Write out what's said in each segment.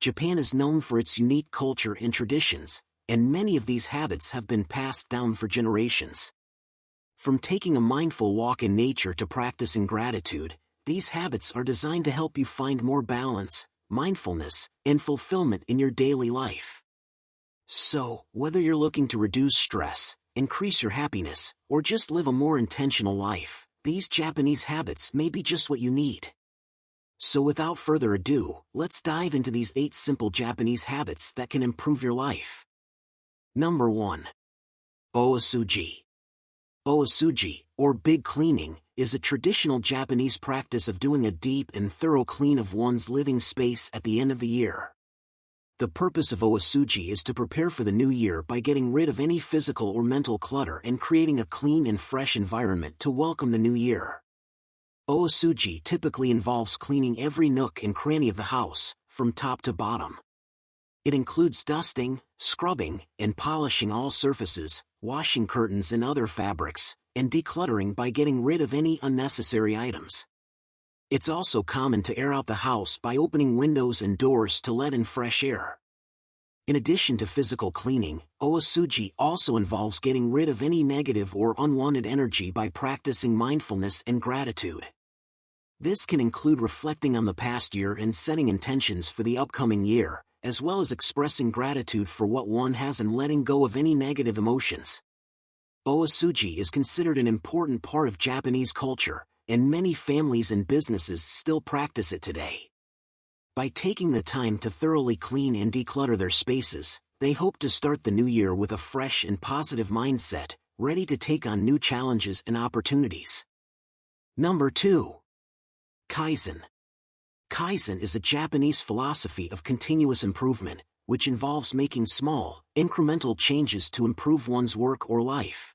Japan is known for its unique culture and traditions, and many of these habits have been passed down for generations. From taking a mindful walk in nature to practicing gratitude, these habits are designed to help you find more balance, mindfulness, and fulfillment in your daily life. So, whether you're looking to reduce stress, increase your happiness, or just live a more intentional life, these Japanese habits may be just what you need. So without further ado, let's dive into these 8 simple Japanese habits that can improve your life. Number 1. Oosuji. Oosuji, or big cleaning, is a traditional Japanese practice of doing a deep and thorough clean of one's living space at the end of the year. The purpose of Oosuji is to prepare for the new year by getting rid of any physical or mental clutter and creating a clean and fresh environment to welcome the new year. Oosuji typically involves cleaning every nook and cranny of the house, from top to bottom. It includes dusting, scrubbing, and polishing all surfaces, washing curtains and other fabrics, and decluttering by getting rid of any unnecessary items. It's also common to air out the house by opening windows and doors to let in fresh air. In addition to physical cleaning, Oosuji also involves getting rid of any negative or unwanted energy by practicing mindfulness and gratitude. This can include reflecting on the past year and setting intentions for the upcoming year, as well as expressing gratitude for what one has and letting go of any negative emotions. Oosuji is considered an important part of Japanese culture, and many families and businesses still practice it today. By taking the time to thoroughly clean and declutter their spaces, they hope to start the new year with a fresh and positive mindset, ready to take on new challenges and opportunities. Number 2. Kaizen. Kaizen is a Japanese philosophy of continuous improvement, which involves making small, incremental changes to improve one's work or life.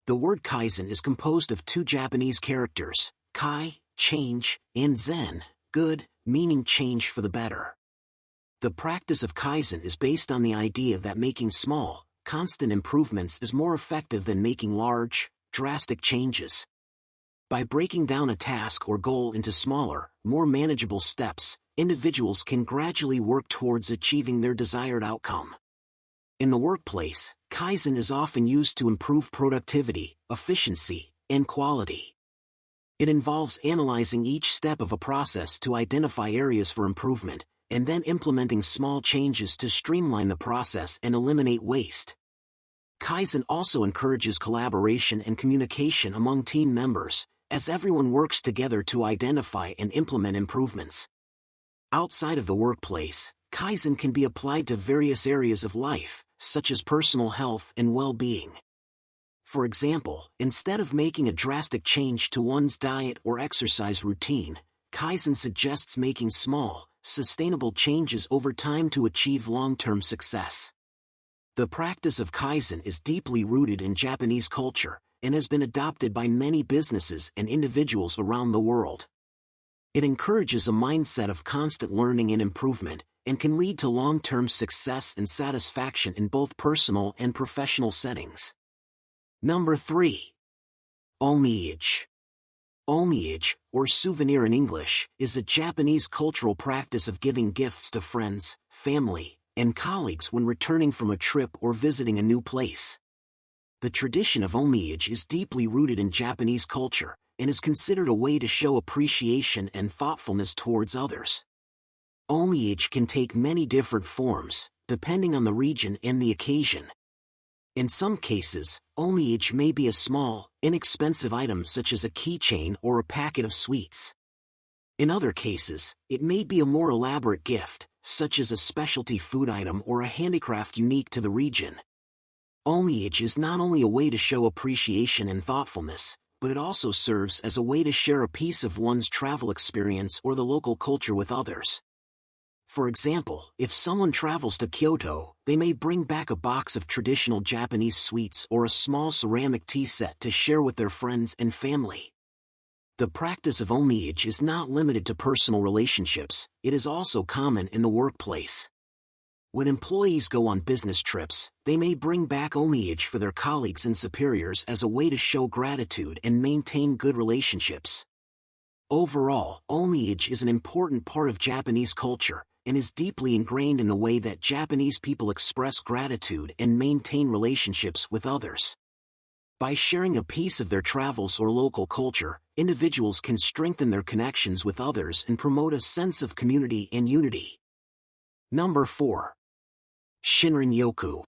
The word Kaizen is composed of 2 Japanese characters, kai, change, and zen, good, meaning change for the better. The practice of Kaizen is based on the idea that making small, constant improvements is more effective than making large, drastic changes. By breaking down a task or goal into smaller, more manageable steps, individuals can gradually work towards achieving their desired outcome. In the workplace, Kaizen is often used to improve productivity, efficiency, and quality. It involves analyzing each step of a process to identify areas for improvement, and then implementing small changes to streamline the process and eliminate waste. Kaizen also encourages collaboration and communication among team members, as everyone works together to identify and implement improvements. Outside of the workplace, Kaizen can be applied to various areas of life, such as personal health and well-being. For example, instead of making a drastic change to one's diet or exercise routine, Kaizen suggests making small, sustainable changes over time to achieve long-term success. The practice of Kaizen is deeply rooted in Japanese culture, and has been adopted by many businesses and individuals around the world. It encourages a mindset of constant learning and improvement, and can lead to long-term success and satisfaction in both personal and professional settings. Number 3. Omiage. Omiage, or souvenir in English, is a Japanese cultural practice of giving gifts to friends, family, and colleagues when returning from a trip or visiting a new place. The tradition of omiage is deeply rooted in Japanese culture, and is considered a way to show appreciation and thoughtfulness towards others. Omiage can take many different forms, depending on the region and the occasion. In some cases, omiage may be a small, inexpensive item such as a keychain or a packet of sweets. In other cases, it may be a more elaborate gift, such as a specialty food item or a handicraft unique to the region. Omiage is not only a way to show appreciation and thoughtfulness, but it also serves as a way to share a piece of one's travel experience or the local culture with others. For example, if someone travels to Kyoto, they may bring back a box of traditional Japanese sweets or a small ceramic tea set to share with their friends and family. The practice of omiage is not limited to personal relationships, it is also common in the workplace. When employees go on business trips, they may bring back omiage for their colleagues and superiors as a way to show gratitude and maintain good relationships. Overall, omiage is an important part of Japanese culture, and is deeply ingrained in the way that Japanese people express gratitude and maintain relationships with others. By sharing a piece of their travels or local culture, individuals can strengthen their connections with others and promote a sense of community and unity. Number 4. Shinrin-yoku.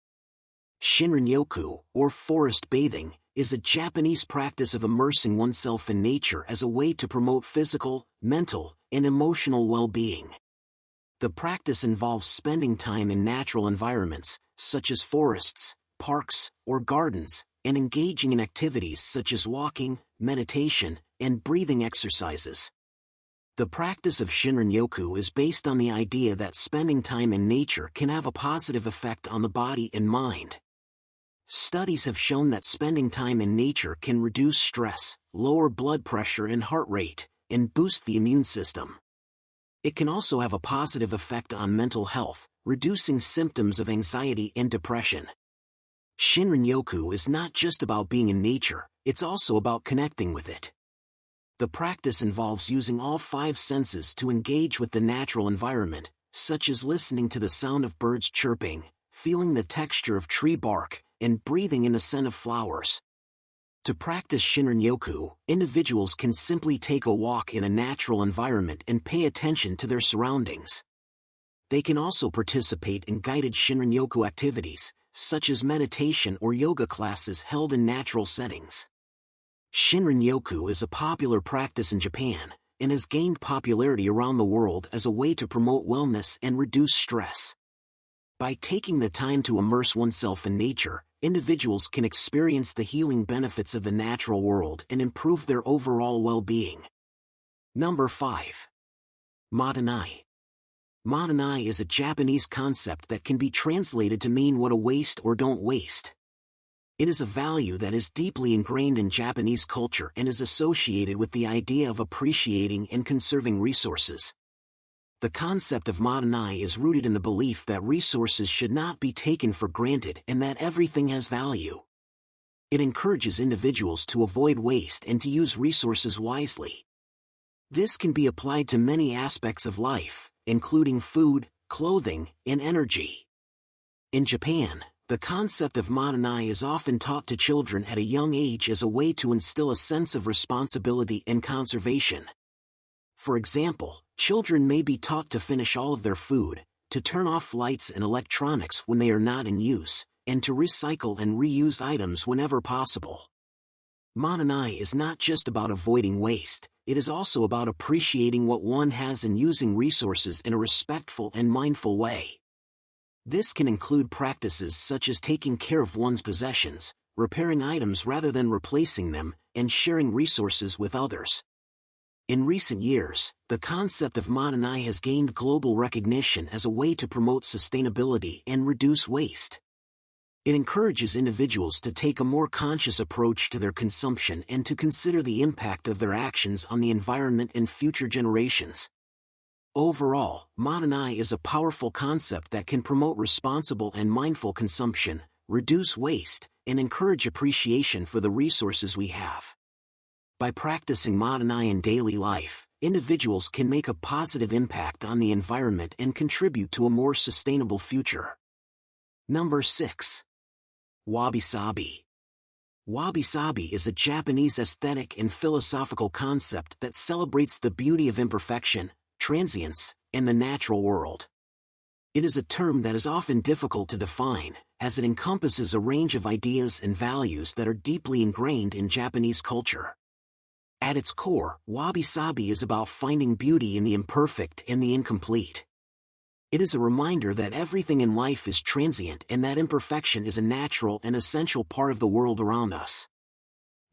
Shinrin-yoku, or forest bathing, is a Japanese practice of immersing oneself in nature as a way to promote physical, mental, and emotional well-being. The practice involves spending time in natural environments, such as forests, parks, or gardens, and engaging in activities such as walking, meditation, and breathing exercises. The practice of Shinrin-yoku is based on the idea that spending time in nature can have a positive effect on the body and mind. Studies have shown that spending time in nature can reduce stress, lower blood pressure and heart rate, and boost the immune system. It can also have a positive effect on mental health, reducing symptoms of anxiety and depression. Shinrin-yoku is not just about being in nature, it's also about connecting with it. The practice involves using all 5 senses to engage with the natural environment, such as listening to the sound of birds chirping, feeling the texture of tree bark, and breathing in the scent of flowers. To practice Shinrin-yoku, individuals can simply take a walk in a natural environment and pay attention to their surroundings. They can also participate in guided Shinrin-yoku activities, such as meditation or yoga classes held in natural settings. Shinrin-yoku is a popular practice in Japan, and has gained popularity around the world as a way to promote wellness and reduce stress. By taking the time to immerse oneself in nature, individuals can experience the healing benefits of the natural world and improve their overall well-being. Number 5. Mottainai. Mottainai is a Japanese concept that can be translated to mean what a waste or don't waste. It is a value that is deeply ingrained in Japanese culture and is associated with the idea of appreciating and conserving resources. The concept of Mottainai is rooted in the belief that resources should not be taken for granted and that everything has value. It encourages individuals to avoid waste and to use resources wisely. This can be applied to many aspects of life, including food, clothing, and energy. In Japan, the concept of Mottainai is often taught to children at a young age as a way to instill a sense of responsibility and conservation. For example, children may be taught to finish all of their food, to turn off lights and electronics when they are not in use, and to recycle and reuse items whenever possible. Mottainai is not just about avoiding waste, it is also about appreciating what one has and using resources in a respectful and mindful way. This can include practices such as taking care of one's possessions, repairing items rather than replacing them, and sharing resources with others. In recent years, the concept of Mottainai has gained global recognition as a way to promote sustainability and reduce waste. It encourages individuals to take a more conscious approach to their consumption and to consider the impact of their actions on the environment and future generations. Overall, Mottainai is a powerful concept that can promote responsible and mindful consumption, reduce waste, and encourage appreciation for the resources we have. By practicing Mottainai in daily life, individuals can make a positive impact on the environment and contribute to a more sustainable future. Number 6. Wabi-sabi. Wabi-sabi is a Japanese aesthetic and philosophical concept that celebrates the beauty of imperfection, transience, and the natural world. It is a term that is often difficult to define, as it encompasses a range of ideas and values that are deeply ingrained in Japanese culture. At its core, Wabi-sabi is about finding beauty in the imperfect and the incomplete. It is a reminder that everything in life is transient and that imperfection is a natural and essential part of the world around us.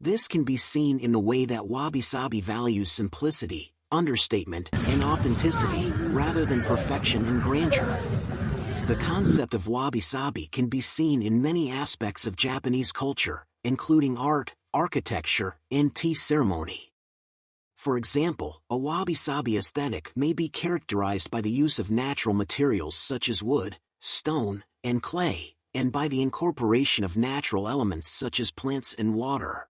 This can be seen in the way that Wabi-sabi values simplicity, understatement, and authenticity, rather than perfection and grandeur. The concept of Wabi-sabi can be seen in many aspects of Japanese culture, including art, architecture, and tea ceremony. For example, a wabi-sabi aesthetic may be characterized by the use of natural materials such as wood, stone, and clay, and by the incorporation of natural elements such as plants and water.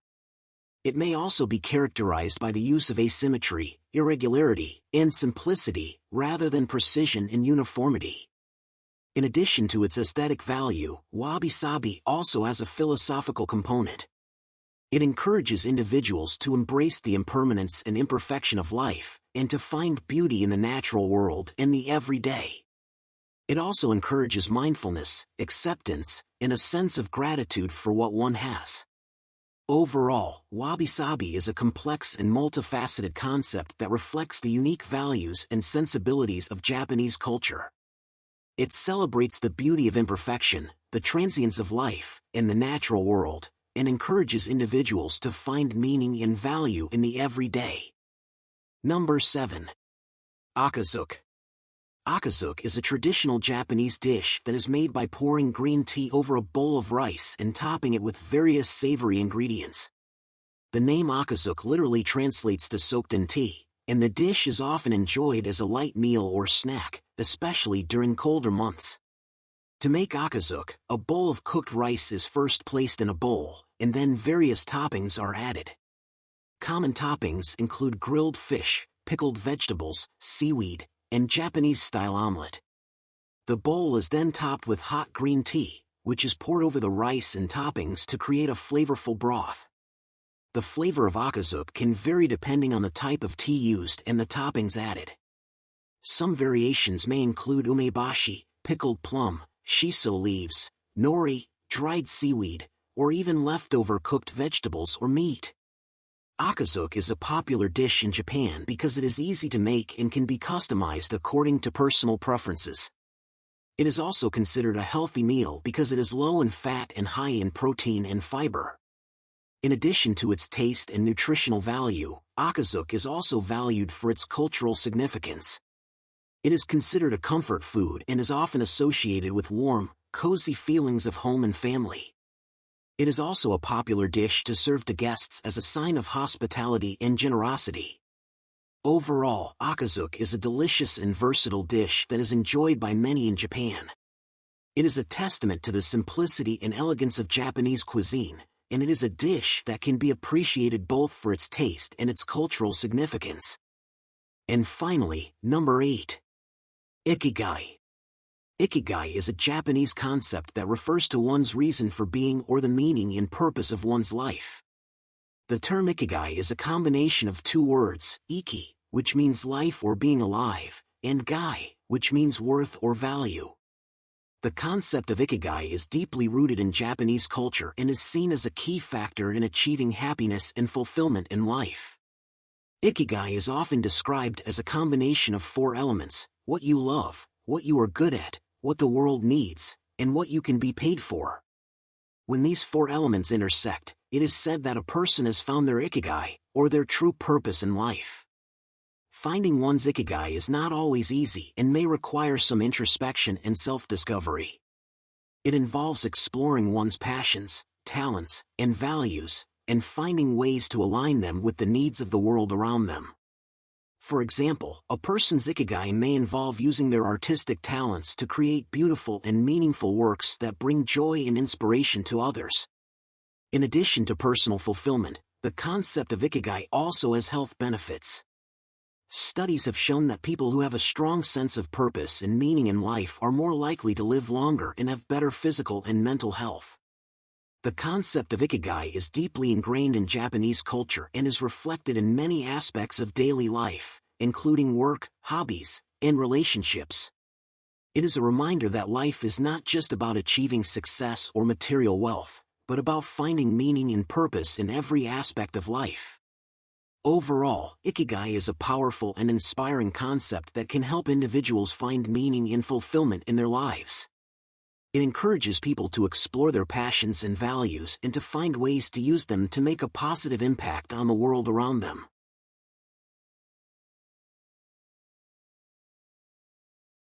It may also be characterized by the use of asymmetry, irregularity, and simplicity, rather than precision and uniformity. In addition to its aesthetic value, wabi-sabi also has a philosophical component. It encourages individuals to embrace the impermanence and imperfection of life, and to find beauty in the natural world and the everyday. It also encourages mindfulness, acceptance, and a sense of gratitude for what one has. Overall, wabi-sabi is a complex and multifaceted concept that reflects the unique values and sensibilities of Japanese culture. It celebrates the beauty of imperfection, the transience of life, and the natural world, and encourages individuals to find meaning and value in the everyday. Number 7. Ochazuke. Ochazuke is a traditional Japanese dish that is made by pouring green tea over a bowl of rice and topping it with various savory ingredients. The name Ochazuke literally translates to soaked in tea, and the dish is often enjoyed as a light meal or snack, especially during colder months. To make Ochazuke, a bowl of cooked rice is first placed in a bowl, and then various toppings are added. Common toppings include grilled fish, pickled vegetables, seaweed, and Japanese-style omelet. The bowl is then topped with hot green tea, which is poured over the rice and toppings to create a flavorful broth. The flavor of Ochazuke can vary depending on the type of tea used and the toppings added. Some variations may include umeboshi, pickled plum, shiso leaves, nori, dried seaweed, or even leftover cooked vegetables or meat. Ochazuke is a popular dish in Japan because it is easy to make and can be customized according to personal preferences. It is also considered a healthy meal because it is low in fat and high in protein and fiber. In addition to its taste and nutritional value, Ochazuke is also valued for its cultural significance. It is considered a comfort food and is often associated with warm, cozy feelings of home and family. It is also a popular dish to serve to guests as a sign of hospitality and generosity. Overall, Ochazuke is a delicious and versatile dish that is enjoyed by many in Japan. It is a testament to the simplicity and elegance of Japanese cuisine, and it is a dish that can be appreciated both for its taste and its cultural significance. And finally, number 8. Ikigai. Ikigai is a Japanese concept that refers to one's reason for being or the meaning and purpose of one's life. The term Ikigai is a combination of two words, iki, which means life or being alive, and gai, which means worth or value. The concept of Ikigai is deeply rooted in Japanese culture and is seen as a key factor in achieving happiness and fulfillment in life. Ikigai is often described as a combination of 4 elements: what you love, what you are good at, what the world needs, and what you can be paid for. When these 4 elements intersect, it is said that a person has found their Ikigai, or their true purpose in life. Finding one's Ikigai is not always easy and may require some introspection and self-discovery. It involves exploring one's passions, talents, and values, and finding ways to align them with the needs of the world around them. For example, a person's Ikigai may involve using their artistic talents to create beautiful and meaningful works that bring joy and inspiration to others. In addition to personal fulfillment, the concept of Ikigai also has health benefits. Studies have shown that people who have a strong sense of purpose and meaning in life are more likely to live longer and have better physical and mental health. The concept of Ikigai is deeply ingrained in Japanese culture and is reflected in many aspects of daily life, including work, hobbies, and relationships. It is a reminder that life is not just about achieving success or material wealth, but about finding meaning and purpose in every aspect of life. Overall, Ikigai is a powerful and inspiring concept that can help individuals find meaning and fulfillment in their lives. It encourages people to explore their passions and values and to find ways to use them to make a positive impact on the world around them.